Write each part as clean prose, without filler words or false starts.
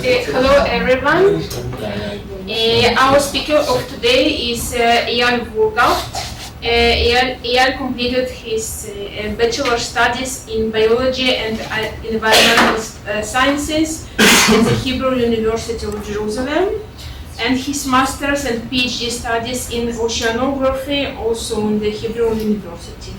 Hello everyone. Our speaker of today is Etal Wurgaft. Eyal completed his bachelor studies in biology and environmental sciences at the Hebrew University of Jerusalem, and his master's and PhD studies in oceanography also in the Hebrew University.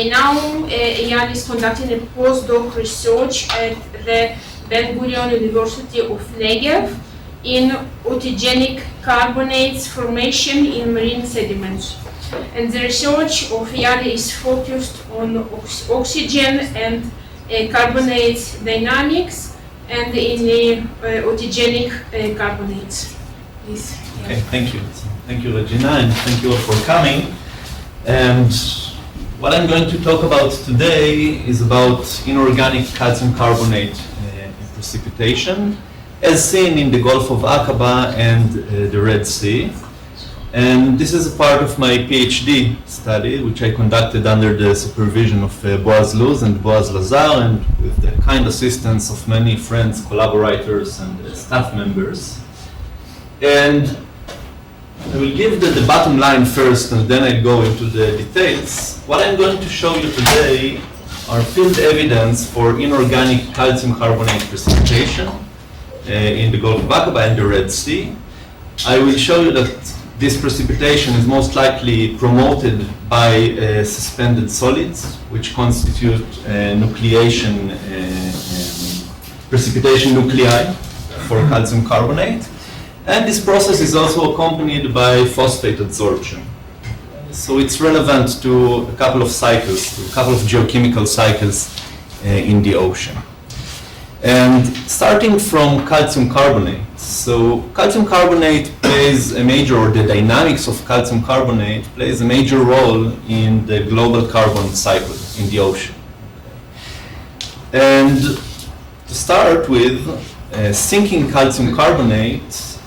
Now Eyal is conducting a postdoc research at the Ben Gurion University of Negev in autogenic carbonates formation in marine sediments. And the research of Eyal is focused on oxygen and carbonates dynamics and in autogenic carbonates. Please. Okay, thank you. Thank you, Regina, and thank you all for coming. And what I'm going to talk about today is about inorganic calcium carbonate precipitation, as seen in the Gulf of Aqaba and the Red Sea. And this is a part of my PhD study, which I conducted under the supervision of Boaz Luz and Boaz Lazar, and with the kind assistance of many friends, collaborators, and staff members. And I will give the bottom line first, and then I'll go into the details. What I'm going to show you today are field evidence for inorganic calcium carbonate precipitation in the Gulf of Aqaba and the Red Sea. I will show you that this precipitation is most likely promoted by suspended solids, which constitute nucleation, precipitation nuclei for calcium carbonate. And this process is also accompanied by phosphate adsorption. So it's relevant to a couple of cycles, a couple of geochemical cycles in the ocean. And starting from calcium carbonate. So calcium carbonate plays a major, or the dynamics of calcium carbonate plays a major role in the global carbon cycle in the ocean. And to start with, sinking calcium carbonate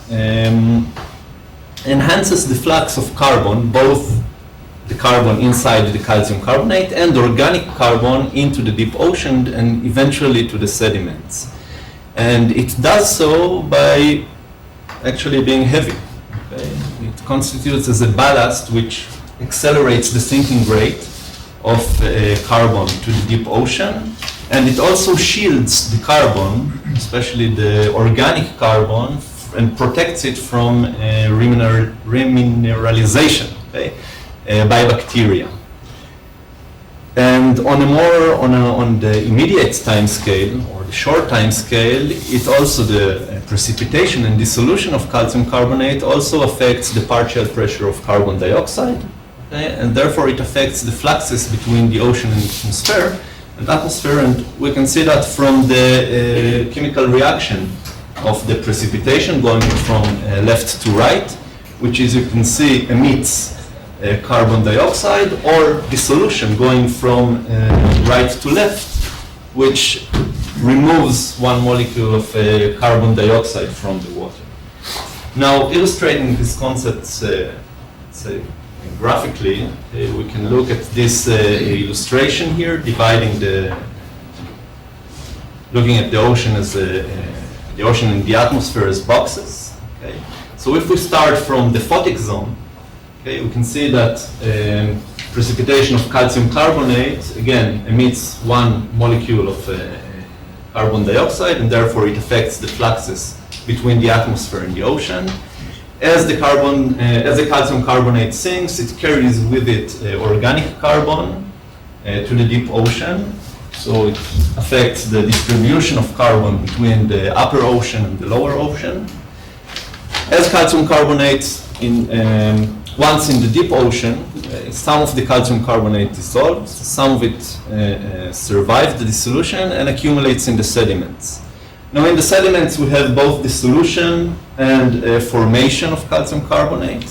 enhances the flux of carbon, both the carbon inside the calcium carbonate and organic carbon into the deep ocean and eventually to the sediments. And it does so by actually being heavy. Okay? It constitutes as a ballast which accelerates the sinking rate of carbon to the deep ocean. And it also shields the carbon, especially the organic carbon, and protects it from remineralization, okay, by bacteria. And on the immediate time scale, or the short time scale, it also, the precipitation and dissolution of calcium carbonate also affects the partial pressure of carbon dioxide, okay, and therefore it affects the fluxes between the ocean and atmosphere, and we can see that from the chemical reaction of the precipitation going from left to right, which, as you can see, emits carbon dioxide, or dissolution going from right to left, which removes one molecule of carbon dioxide from the water. Now, illustrating these concepts graphically, we can look at this illustration here, looking at the ocean as the ocean and the atmosphere as boxes. Okay? So if we start from the photic zone, okay, we can see that precipitation of calcium carbonate, again, emits one molecule of carbon dioxide, and therefore it affects the fluxes between the atmosphere and the ocean. As the calcium carbonate sinks, it carries with it organic carbon to the deep ocean. So it affects the distribution of carbon between the upper ocean and the lower ocean. As calcium carbonate, once in the deep ocean, some of the calcium carbonate dissolves, some of it survives the dissolution and accumulates in the sediments. Now in the sediments we have both dissolution and formation of calcium carbonate.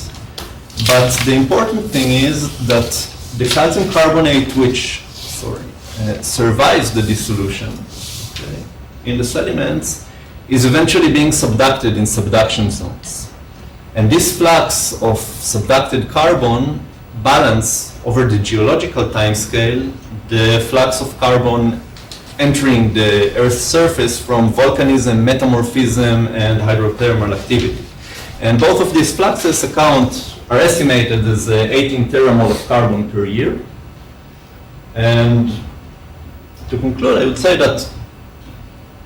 But the important thing is that the calcium carbonate which survives the dissolution, okay, in the sediments is eventually being subducted in subduction zones. And this flux of subducted carbon balance over the geological time scale the flux of carbon entering the Earth's surface from volcanism, metamorphism, and hydrothermal activity. And both of these fluxes are estimated as 18 teramole of carbon per year. And to conclude, I would say that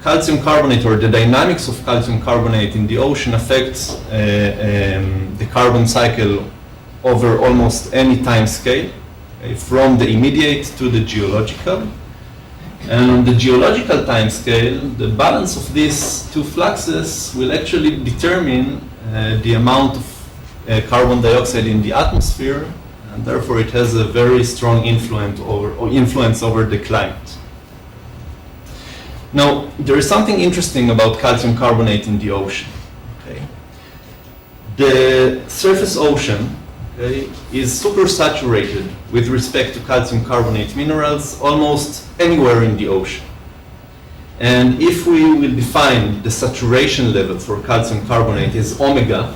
calcium carbonate, or the dynamics of calcium carbonate in the ocean, affects the carbon cycle over almost any time scale, from the immediate to the geological. And on the geological time scale, the balance of these two fluxes will actually determine the amount of carbon dioxide in the atmosphere, and therefore it has a very strong influence over the climate. Now, there is something interesting about calcium carbonate in the ocean. Okay? The surface ocean, okay, is supersaturated with respect to calcium carbonate minerals almost anywhere in the ocean. And if we will define the saturation level for calcium carbonate as omega,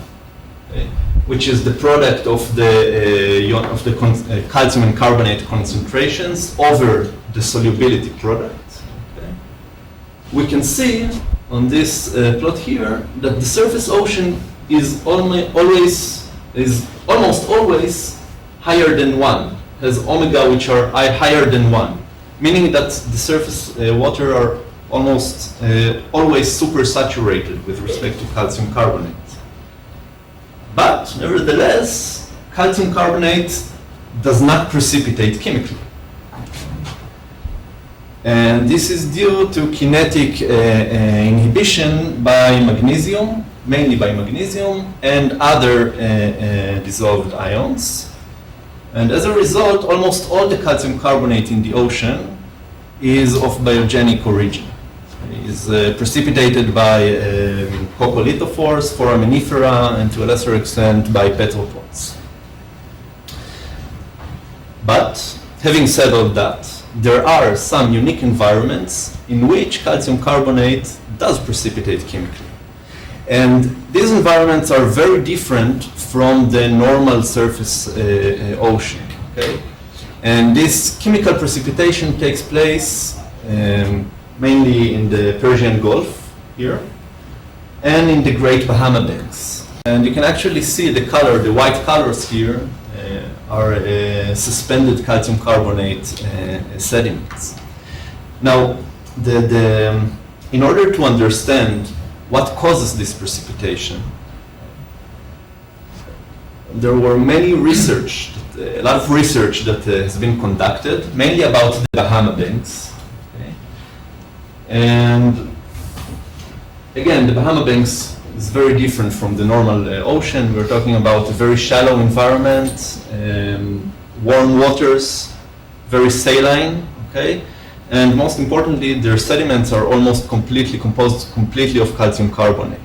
okay, which is the product of the calcium and carbonate concentrations over the solubility product, okay, we can see on this plot here that the surface ocean is almost always higher than 1, has omega which are higher than 1, meaning that the surface water are almost always supersaturated with respect to calcium carbonate. But nevertheless, calcium carbonate does not precipitate chemically. And this is due to kinetic inhibition by magnesium, mainly by magnesium and other dissolved ions. And as a result, almost all the calcium carbonate in the ocean is of biogenic origin. It is precipitated by coccolithophores, foraminifera, and to a lesser extent by petropods. But having said all that, there are some unique environments in which calcium carbonate does precipitate chemically. And these environments are very different from the normal surface ocean. Okay? And this chemical precipitation takes place mainly in the Persian Gulf here and in the Great Bahama Banks. And you can actually see the color, the white colors here are suspended calcium carbonate sediments. Now, in order to understand what causes this precipitation, there were a lot of research that has been conducted, mainly about the Bahama Banks. Okay? And again, the Bahama Banks is very different from the normal ocean. We're talking about a very shallow environment, warm waters, very saline, okay? And most importantly, their sediments are almost composed completely of calcium carbonate.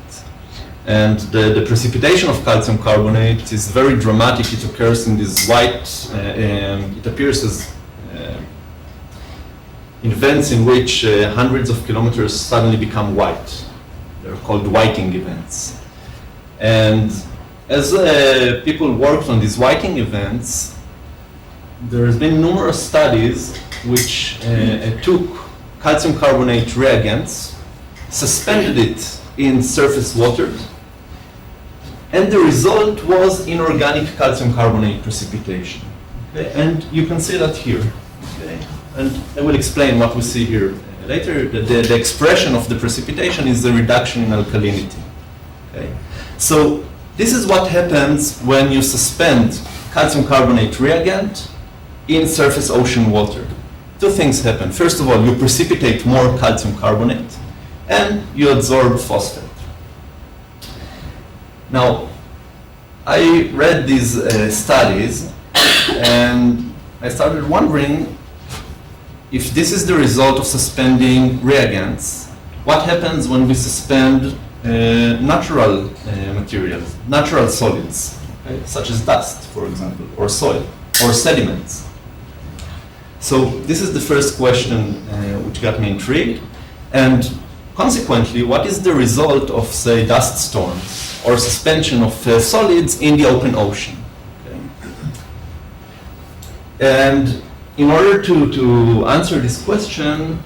And the precipitation of calcium carbonate is very dramatic. It occurs in this white, it appears as events in which hundreds of kilometers suddenly become white. They're called whiting events. And as people worked on these whiting events, there's been numerous studies which took calcium carbonate reagents, suspended it in surface water, and the result was inorganic calcium carbonate precipitation. Okay? And you can see that here. Okay? And I will explain what we see here later. The expression of the precipitation is the reduction in alkalinity. Okay? So this is what happens when you suspend calcium carbonate reagent in surface ocean water. Two things happen. First of all, you precipitate more calcium carbonate and you absorb phosphate. Now, I read these studies and I started wondering if this is the result of suspending reagents, what happens when we suspend natural materials, natural solids, okay, such as dust, for example, or soil, or sediments. So this is the first question which got me intrigued. And consequently, what is the result of, say, dust storms or suspension of solids in the open ocean? Okay. And in order to answer this question,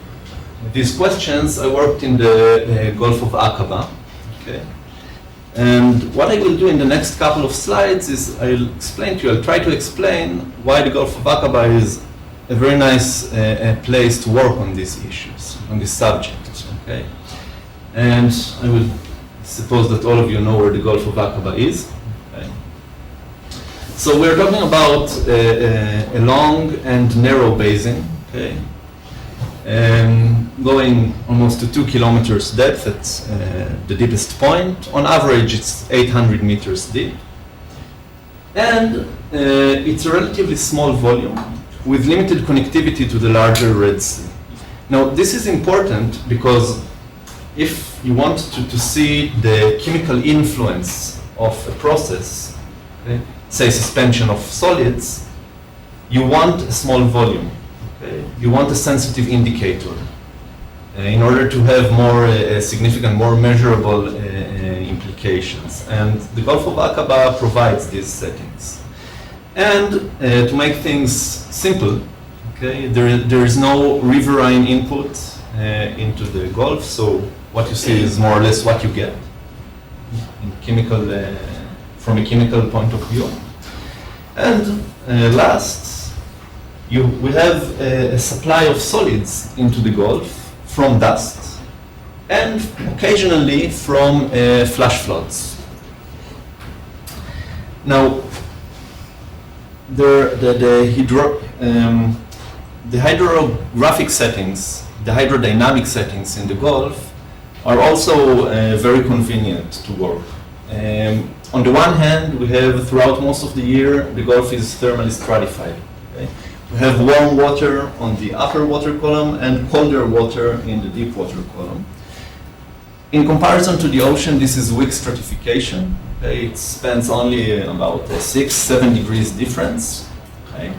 these questions, I worked in the Gulf of Aqaba. Okay. And what I will do in the next couple of slides is I'll try to explain why the Gulf of Aqaba is a very nice place to work on these issues, on this subject. Okay. And I will suppose that all of you know where the Gulf of Aqaba is. Okay. So we're talking about a long and narrow basin, okay, going almost to 2 kilometers depth at the deepest point. On average, it's 800 meters deep. And it's a relatively small volume with limited connectivity to the larger Red Sea. Now, this is important because if you want to see the chemical influence of a process, okay, say suspension of solids, you want a small volume. Okay? You want a sensitive indicator in order to have more significant, more measurable implications. And the Gulf of Aqaba provides these settings. And to make things simple, okay, there is no riverine input into the Gulf, so what you see is more or less what you get in chemical, from a chemical point of view. And last, we have a supply of solids into the Gulf from dust and occasionally from flash floods. Now, the hydrographic settings, the hydrodynamic settings in the Gulf are also very convenient to work. On the one hand, we have throughout most of the year, the Gulf is thermally stratified. Okay? We have warm water on the upper water column and colder water in the deep water column. In comparison to the ocean, this is weak stratification. Okay? It spans only about a 6-7 degrees difference. Okay?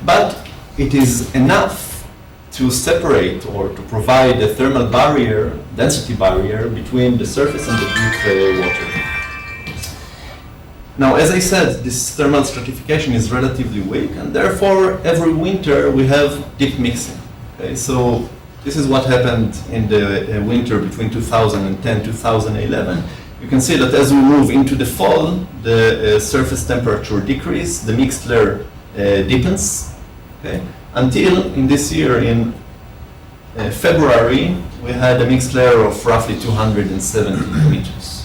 But it is enough to separate or to provide a thermal barrier, density barrier, between the surface and the deep water. Now, as I said, this thermal stratification is relatively weak, and therefore, every winter we have deep mixing. Okay? So this is what happened in the winter between 2010-2011. You can see that as we move into the fall, the surface temperature decreases, the mixed layer deepens, okay? Until in this year, in February, we had a mixed layer of roughly 270 meters.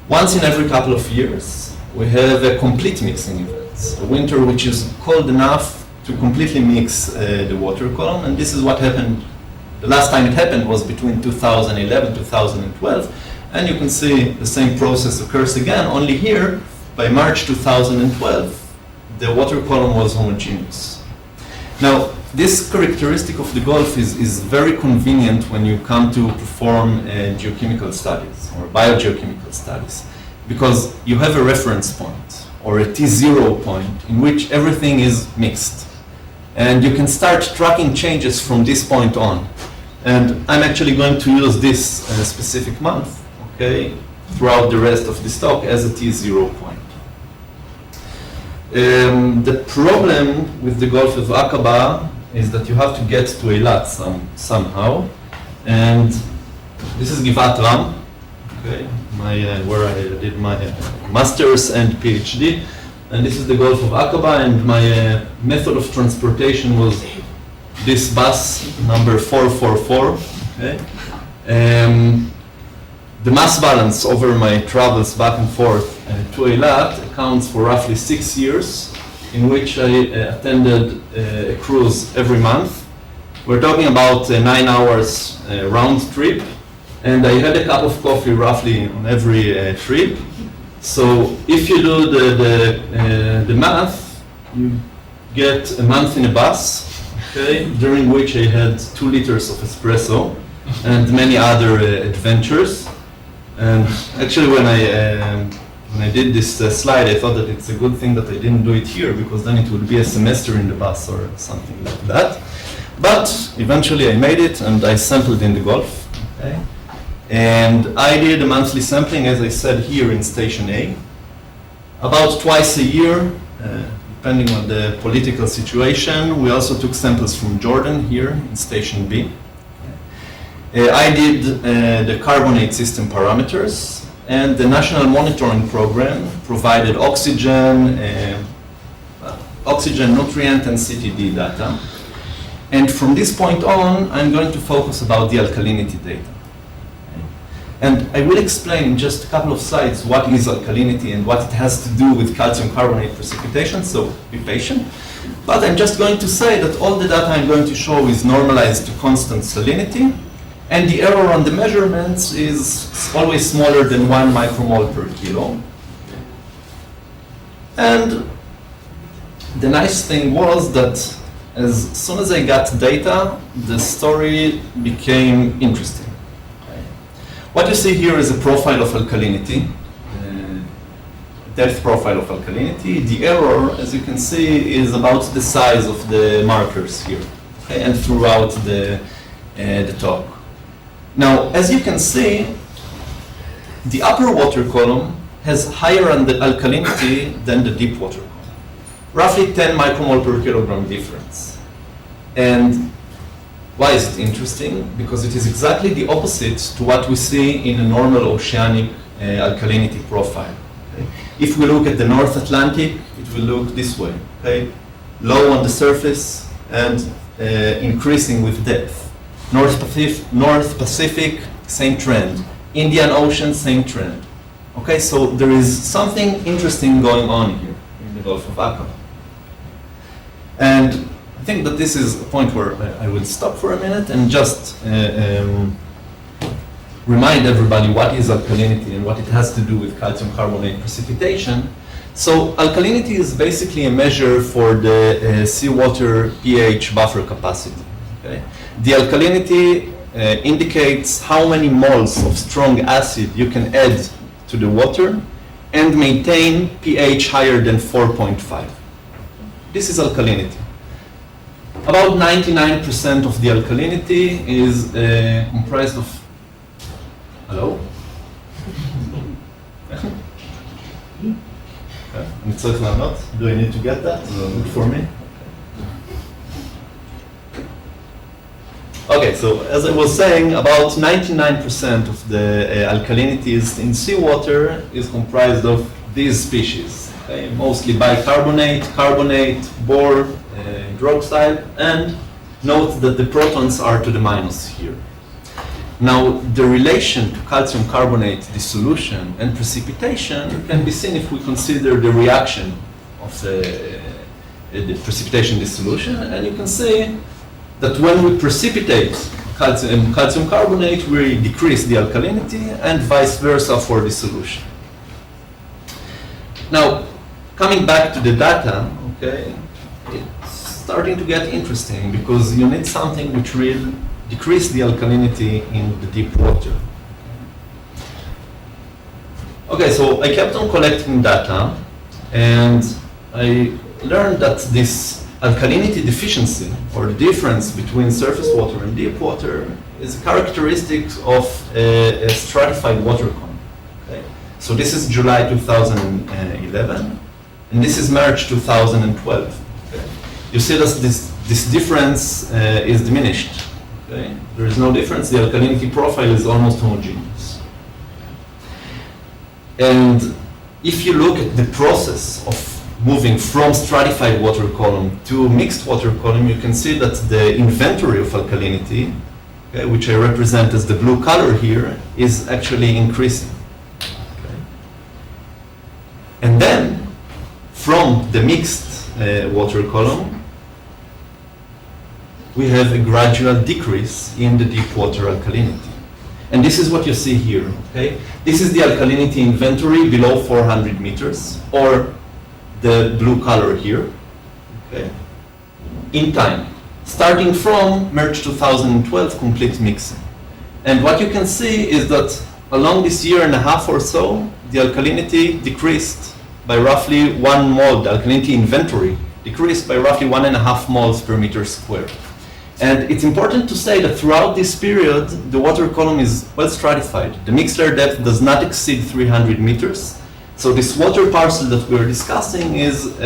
Once in every couple of years, we have a complete mixing event, a winter which is cold enough to completely mix the water column, and this is what happened. The last time it happened was between 2011-2012, and you can see the same process occurs again, only here, by March 2012, the water column was homogeneous. Now, this characteristic of the Gulf is very convenient when you come to perform geochemical studies or biogeochemical studies, because you have a reference point or a T0 point in which everything is mixed. And you can start tracking changes from this point on. And I'm actually going to use this specific month, okay, throughout the rest of this talk as a T0 point. The problem with the Gulf of Aqaba is that you have to get to Eilat somehow, and this is Givat Ram, okay, where I did my master's and PhD, and this is the Gulf of Aqaba, and my method of transportation was this bus number 444. Okay. The mass balance over my travels back and forth to Eilat accounts for roughly 6 years, in which I attended a cruise every month. We're talking about 9 hours round trip, and I had a cup of coffee roughly on every trip. So if you do the math, you get a month in a bus, okay, during which I had 2 liters of espresso and many other adventures. And actually, when I did this slide, I thought that it's a good thing that I didn't do it here, because then it would be a semester in the bus or something like that. But eventually I made it, and I sampled in the Gulf. Okay? And I did a monthly sampling, as I said, here in Station A. About twice a year, depending on the political situation. We also took samples from Jordan here in Station B. I did the carbonate system parameters, and the National Monitoring Program provided oxygen, nutrient, and CTD data. And from this point on, I'm going to focus about the alkalinity data. And I will explain in just a couple of slides what is alkalinity and what it has to do with calcium carbonate precipitation, so be patient. But I'm just going to say that all the data I'm going to show is normalized to constant salinity, and the error on the measurements is always smaller than 1 micromole per kilo. And the nice thing was that as soon as I got data, the story became interesting. What you see here is a profile of alkalinity, depth profile of alkalinity. The error, as you can see, is about the size of the markers here, okay, and throughout the talk. Now, as you can see, the upper water column has higher alkalinity than the deep water column, roughly 10 micromole per kilogram difference. And why is it interesting? Because it is exactly the opposite to what we see in a normal oceanic alkalinity profile. Okay? If we look at the North Atlantic, it will look this way. Okay? Low on the surface and increasing with depth. North Pacific, same trend. Indian Ocean, same trend. Okay, so there is something interesting going on here in the Gulf of Aqaba. And I think that this is a point where I will stop for a minute and just remind everybody what is alkalinity and what it has to do with calcium carbonate precipitation. So alkalinity is basically a measure for the seawater pH buffer capacity. Okay? The alkalinity indicates how many moles of strong acid you can add to the water and maintain pH higher than 4.5. This is alkalinity. About 99% of the alkalinity is comprised of, hello? Do I need to get that? Good for me? Okay, so as I was saying, about 99% of the alkalinities in seawater is comprised of these species. Okay? Mostly bicarbonate, carbonate, bore, hydroxide, and note that the protons are to the minus here. Now, the relation to calcium carbonate dissolution and precipitation can be seen if we consider the reaction of the precipitation dissolution, and you can see that when we precipitate calcium carbonate, we decrease the alkalinity, and vice versa for dissolution. Now, coming back to the data, okay, it's starting to get interesting because you need something which will decrease the alkalinity in the deep water. Okay, so I kept on collecting data, and I learned that this alkalinity deficiency, or the difference between surface water and deep water, is a characteristic of a stratified water column. Okay? So this is July 2011, and this is March 2012. Okay? You see that this difference is diminished. Okay? There is no difference. The alkalinity profile is almost homogeneous. And if you look at the process of moving from stratified water column to mixed water column, you can see that the inventory of alkalinity, okay, which I represent as the blue color here, is actually increasing. Okay. And then, from the mixed water column, we have a gradual decrease in the deep water alkalinity. And this is what you see here. Okay? This is the alkalinity inventory below 400 meters, or the blue color here, okay, in time, starting from March 2012 complete mixing. And what you can see is that along this year and a half or so, the alkalinity decreased by roughly 1 mole, the alkalinity inventory decreased by roughly 1.5 moles per meter square. And it's important to say that throughout this period, the water column is well stratified. The mixed layer depth does not exceed 300 meters, So this water parcel that we're discussing is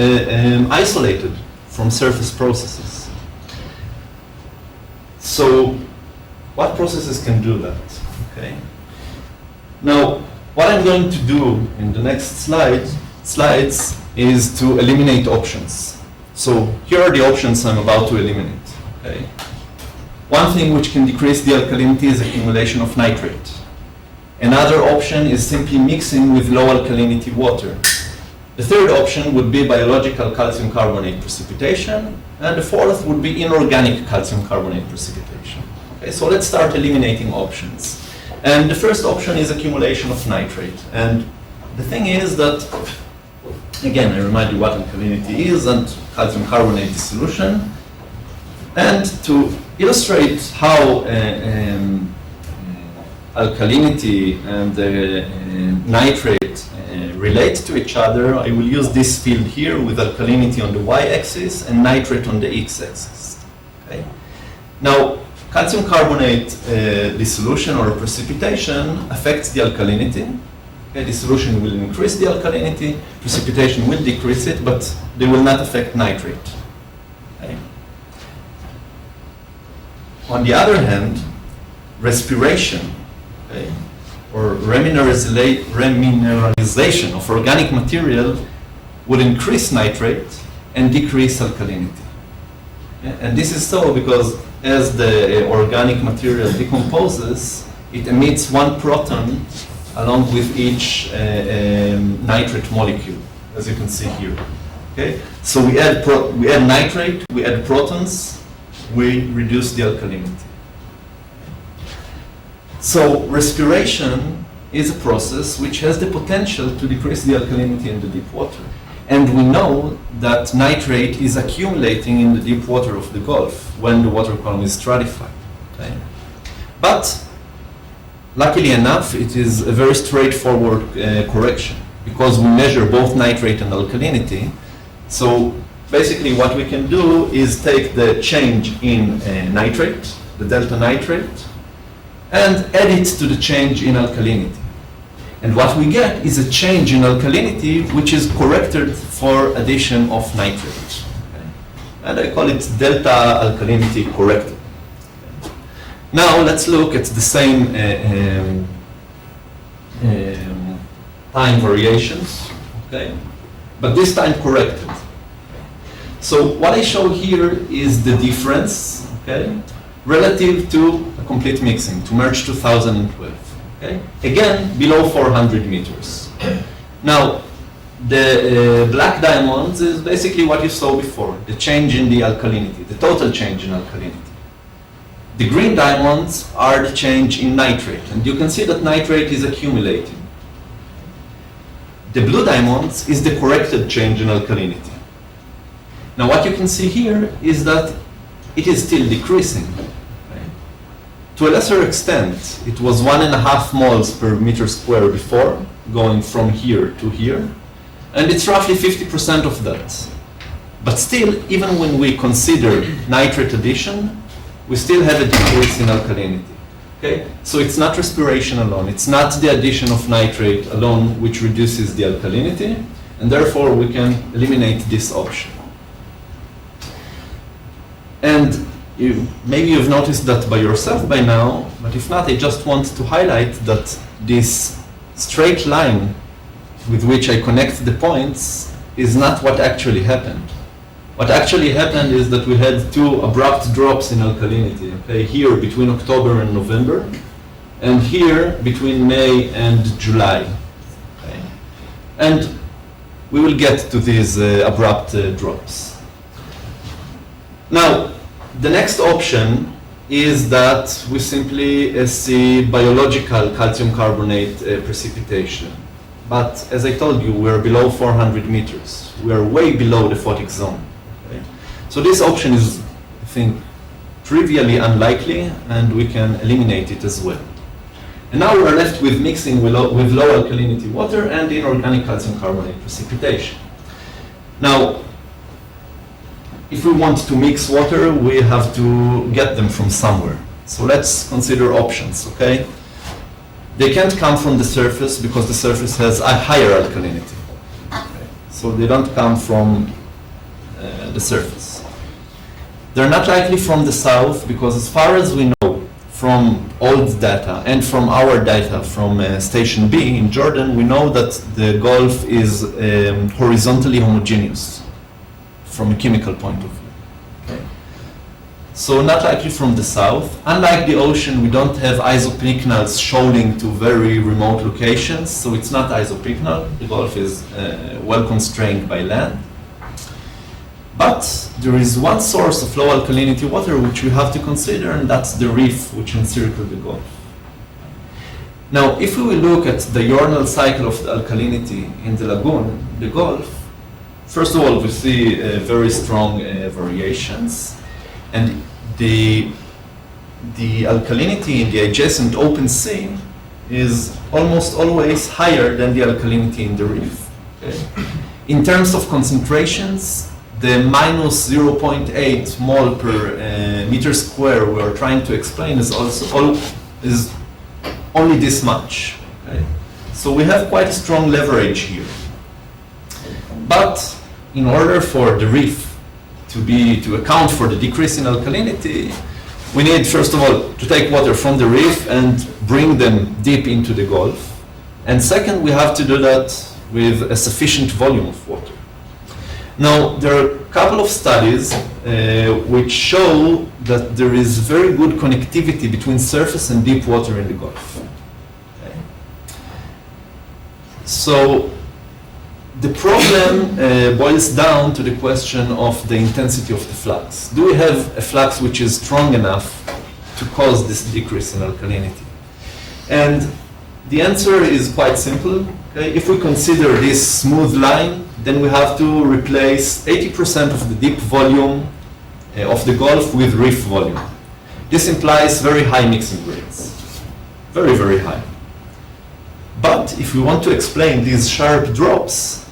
isolated from surface processes. So what processes can do that? Okay. Now, what I'm going to do in the next slides is to eliminate options. So here are the options I'm about to eliminate. Okay. One thing which can decrease the alkalinity is accumulation of nitrate. Another option is simply mixing with low alkalinity water. The third option would be biological calcium carbonate precipitation, and the fourth would be inorganic calcium carbonate precipitation. Okay, so let's start eliminating options. And the first option is accumulation of nitrate. And the thing is that, again, I remind you what alkalinity is and calcium carbonate dissolution. And to illustrate how alkalinity and nitrate relate to each other, I will use this field here with alkalinity on the y-axis and nitrate on the x-axis. Okay? Now, calcium carbonate dissolution or precipitation affects the alkalinity. Okay? Dissolution will increase the alkalinity, precipitation will decrease it, but they will not affect nitrate. Okay? On the other hand, respiration, okay, or remineralization of organic material would increase nitrate and decrease alkalinity. Yeah, and this is so because as the organic material decomposes, it emits one proton along with each nitrate molecule, as you can see here. Okay, so we add nitrate, we add protons, we reduce the alkalinity. So respiration is a process which has the potential to decrease the alkalinity in the deep water. And we know that nitrate is accumulating in the deep water of the Gulf when the water column is stratified. Okay? But luckily enough, it is a very straightforward correction because we measure both nitrate and alkalinity. So basically what we can do is take the change in nitrate, the delta nitrate, and add it to the change in alkalinity. And what we get is a change in alkalinity which is corrected for addition of nitrate. Okay? And I call it delta alkalinity corrected. Okay? Now let's look at the same time variations, okay? But this time corrected. So what I show here is the difference, okay, relative to a complete mixing, to merge 2012. Okay? Again, below 400 meters. Now, the black diamonds is basically what you saw before, the change in the alkalinity, the total change in alkalinity. The green diamonds are the change in nitrate, and you can see that nitrate is accumulating. The blue diamonds is the corrected change in alkalinity. Now, what you can see here is that it is still decreasing. To a lesser extent, it was 1.5 moles per meter square before, going from here to here, and it's roughly 50% of that. But still, even when we consider nitrate addition, we still have a decrease in alkalinity. Okay? So it's not respiration alone, it's not the addition of nitrate alone which reduces the alkalinity, and therefore we can eliminate this option. And maybe you've noticed that by yourself by now, but if not, I just want to highlight that this straight line with which I connect the points is not what actually happened. What actually happened is that we had two abrupt drops in alkalinity, okay? Here between October and November, and here between May and July. Okay? And we will get to these abrupt drops. Now, the next option is that we simply see biological calcium carbonate precipitation. But as I told you, we're below 400 meters. We're way below the photic zone. Okay? So this option is, I think, trivially unlikely, and we can eliminate it as well. And now we're left with mixing with low alkalinity water and inorganic calcium carbonate precipitation. Now, if we want to mix water, we have to get them from somewhere. So let's consider options, okay? they can't come from the surface because the surface has a higher alkalinity. Okay. So they don't come from the surface. They're not likely from the south because as far as we know from old data and from our data from Station B in Jordan, we know that the Gulf is horizontally homogeneous from a chemical point of view. Okay. So not likely from the south. Unlike the ocean, we don't have isopycnals shoaling to very remote locations, so it's not isopycnal. The Gulf is well constrained by land. But there is one source of low alkalinity water which we have to consider, and that's the reef which encircle the Gulf. Now, if we will look at the diurnal cycle of the alkalinity in the lagoon, the Gulf, first of all, we see very strong variations, and the alkalinity in the adjacent open sea is almost always higher than the alkalinity in the reef. Okay? In terms of concentrations, the minus 0.8 mol per meter square we are trying to explain is is only this much. Okay? So we have quite a strong leverage here. But in order for the reef to account for the decrease in alkalinity, we need, first of all, to take water from the reef and bring them deep into the Gulf. And second, we have to do that with a sufficient volume of water. Now, there are a couple of studies which show that there is very good connectivity between surface and deep water in the Gulf. Okay. So, the problem boils down to the question of the intensity of the flux. Do we have a flux which is strong enough to cause this decrease in alkalinity? And the answer is quite simple. Okay? If we consider this smooth line, then we have to replace 80% of the deep volume of the Gulf with reef volume. This implies very high mixing rates, very, very high. But if we want to explain these sharp drops,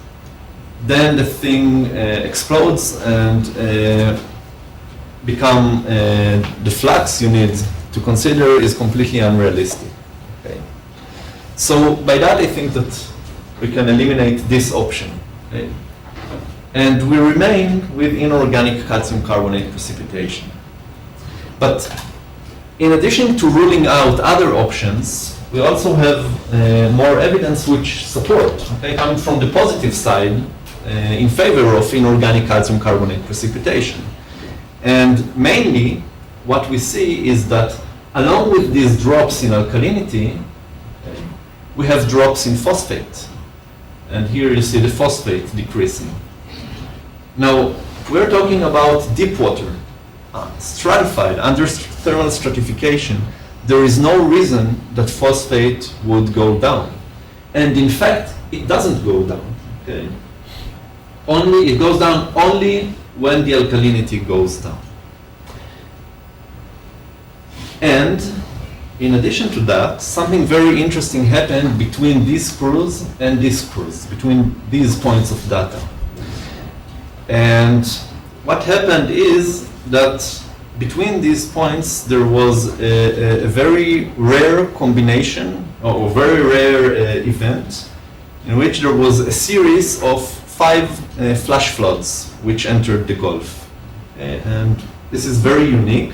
then the thing explodes and the flux you need to consider is completely unrealistic. Okay? So by that I think that we can eliminate this option. Okay? And we remain with inorganic calcium carbonate precipitation. But in addition to ruling out other options, we also have more evidence which support, okay, coming from the positive side in favor of inorganic calcium carbonate precipitation. And mainly what we see is that along with these drops in alkalinity, okay, we have drops in phosphate. And here you see the phosphate decreasing. Now, we're talking about deep water, stratified, under thermal stratification. There is no reason that phosphate would go down. And in fact, it doesn't go down. Okay? It goes down only when the alkalinity goes down. And in addition to that, something very interesting happened between these screws and these screws, between these points of data. And what happened is that between these points there was a very rare combination, or very rare event, in which there was a series of 5 flash floods which entered the Gulf. And this is very unique.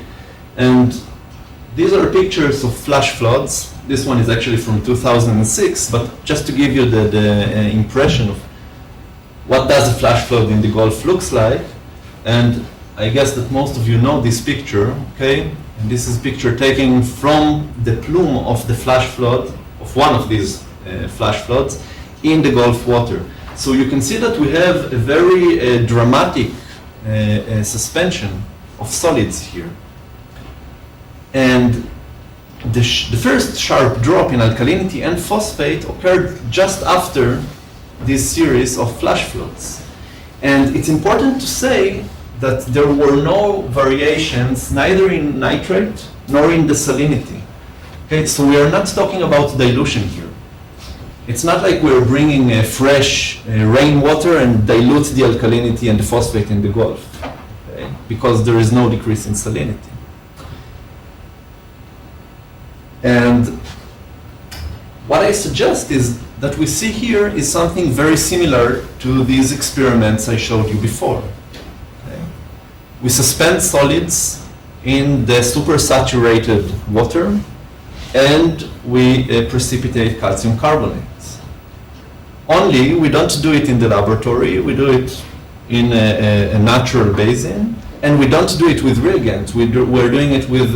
And these are pictures of flash floods. This one is actually from 2006, but just to give you the impression of what does a flash flood in the Gulf looks like. And I guess that most of you know this picture, okay? And this is a picture taken from the plume of the flash flood, of one of these flash floods in the Gulf water. So you can see that we have a very dramatic suspension of solids here. And the first sharp drop in alkalinity and phosphate occurred just after this series of flash floods. And it's important to say that there were no variations neither in nitrate nor in the salinity. Okay, so we are not talking about dilution here. It's not like we're bringing fresh rainwater and dilute the alkalinity and the phosphate in the Gulf, okay, because there is no decrease in salinity. And what I suggest is that we see here is something very similar to these experiments I showed you before. Okay? We suspend solids in the supersaturated water and we precipitate calcium carbonate. Only we don't do it in the laboratory, we do it in a natural basin, and we don't do it with reagents, we're doing it with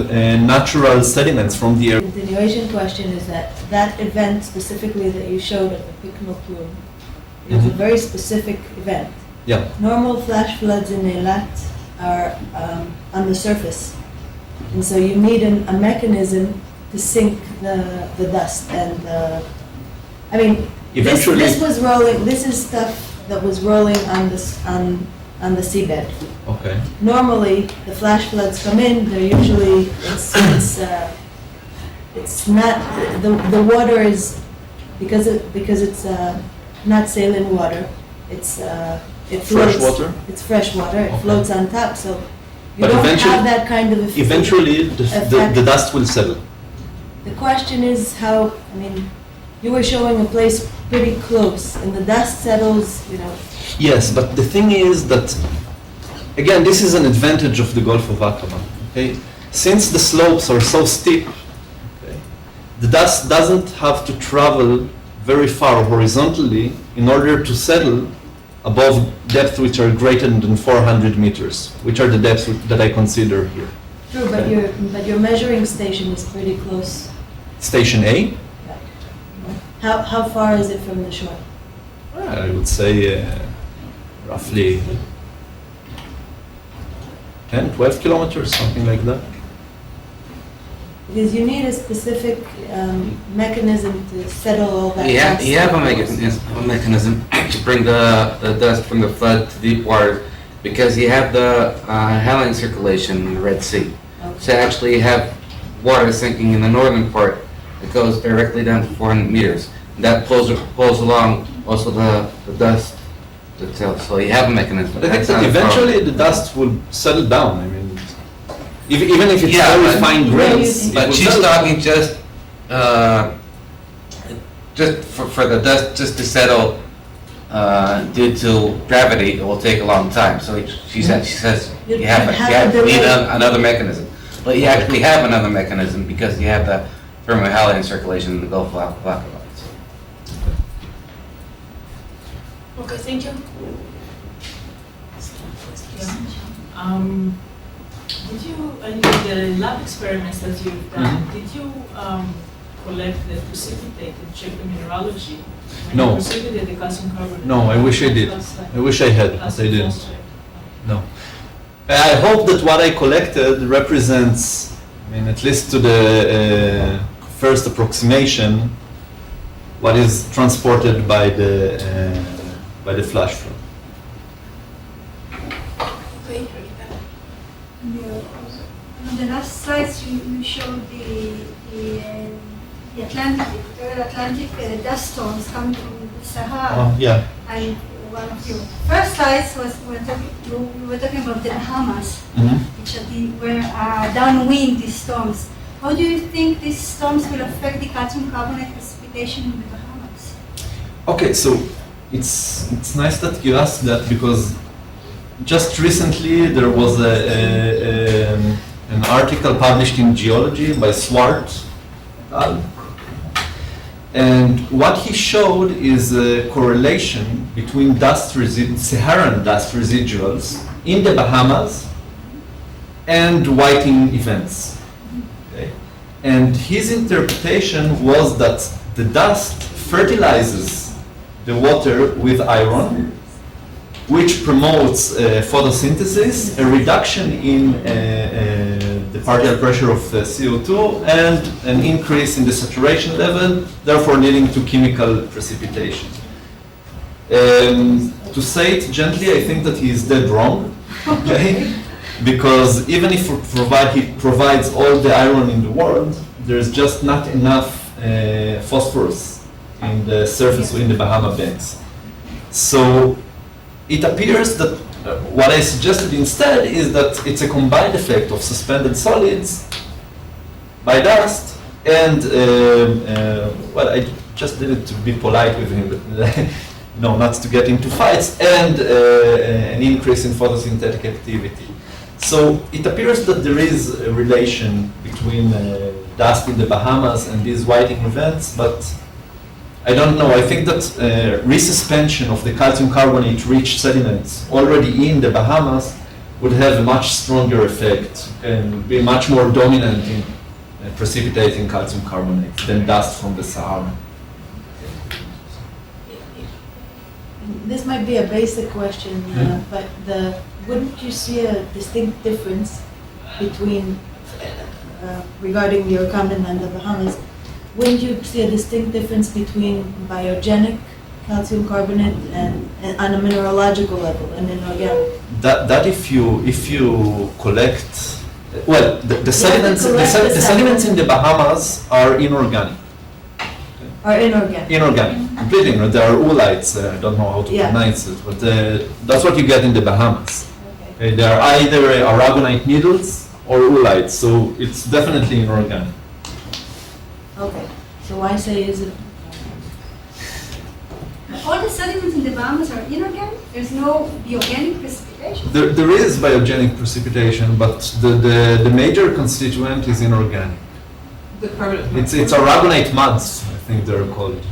natural sediments from the air. The continuation question is that event specifically that you showed at the Picnic Plume is a very specific event. Yeah. Normal flash floods in Eilat are on the surface, and so you need a mechanism to sink the dust. And I mean, eventually, this was rolling. This is stuff that was rolling on the seabed. Okay. Normally, the flash floods come in. They're usually it's not the water is because it's not saline water. It floats. Fresh water? It's fresh water. It Okay. floats on top, so you But don't eventually- have that kind of effect. Eventually, the dust will settle. The question is how. I mean, you were showing a place pretty close, and the dust settles. You know. Yes, but the thing is that, again, this is an advantage of the Gulf of Aqaba. Okay, since the slopes are so steep, okay, the dust doesn't have to travel very far horizontally in order to settle above depths which are greater than 400 meters, which are the depths that I consider here. True, but your measuring station is pretty close. Station A, How far is it from the shore? I would say roughly 10, 12 kilometers, something like that. Because you need a specific mechanism to settle all that. You have a mechanism to bring the dust from the flood to deep water, because you have the Hellenic circulation in the Red Sea. Okay. So actually you have water sinking in the northern part that goes directly down to 400 meters. That pulls along also the dust itself. So you have a mechanism. But I think That's not that a problem. eventually the dust will settle down. I mean, even if it's Yeah, very but- fine grains. it But will she's settle. talking just for the dust just to settle due to gravity. It will take a long time. So she says You you have have a need delay. another mechanism. But you actually have another mechanism because you have the thermohaline circulation in the Gulf of Aqaba. Okay, thank you. Did you, in the lab experiments that you've done, did you collect the precipitated, check the mineralogy? When No. you precipitated the calcium carbonate? No, I wish I did. I wish I had, but I didn't. No. I hope that what I collected represents, I mean, at least to the first approximation, what is transported by the flash flow. Okay. On the last slides, you showed the Atlantic, the Atlantic dust storms coming from the Sahara. Yeah. And one of your first slides was we were talking about the Bahamas, which were downwind these storms. How do you think these storms will affect the calcium carbonate precipitation in the Bahamas? Okay, so it's nice that you asked that, because just recently there was an article published in Geology by Swart. And what he showed is a correlation between Saharan dust residuals in the Bahamas and whiting events. Okay? And his interpretation was that the dust fertilizes the water with iron, which promotes photosynthesis, a reduction in the partial pressure of CO2, and an increase in the saturation level, therefore leading to chemical precipitation. To say it gently, I think that he is dead wrong, okay? Because even if he provides all the iron in the world, there's just not enough phosphorus in the surface in the Bahama banks. So it appears that what I suggested instead is that it's a combined effect of suspended solids by dust and just did it to be polite with him, but no, not to get into fights, and an increase in photosynthetic activity. So it appears that there is a relation between dust in the Bahamas and these whiting events, but I don't know. I think that resuspension of the calcium carbonate-rich sediments already in the Bahamas would have a much stronger effect and be much more dominant in precipitating calcium carbonate than dust from the Sahara. This might be a basic question, but wouldn't you see a distinct difference between, regarding your comment on the Bahamas, wouldn't you see a distinct difference between biogenic calcium carbonate and on a mineralogical level and inorganic? That if you collect, well, the sediments, collect the sediments in the Bahamas are inorganic. Are inorganic? Inorganic, completely inorganic. There are oolites, I don't know how to pronounce it, but that's what you get in the Bahamas. Okay. They are either aragonite needles or oolites, so it's definitely inorganic. Okay, so why say is it? All the sediments in the Bahamas are inorganic? There's no biogenic precipitation? There is biogenic precipitation, but the major constituent is inorganic. The permanent. It's aragonite muds, I think they're called.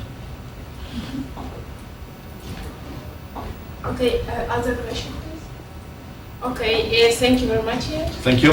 Okay, other question, please? Okay, thank you very much. Thank you.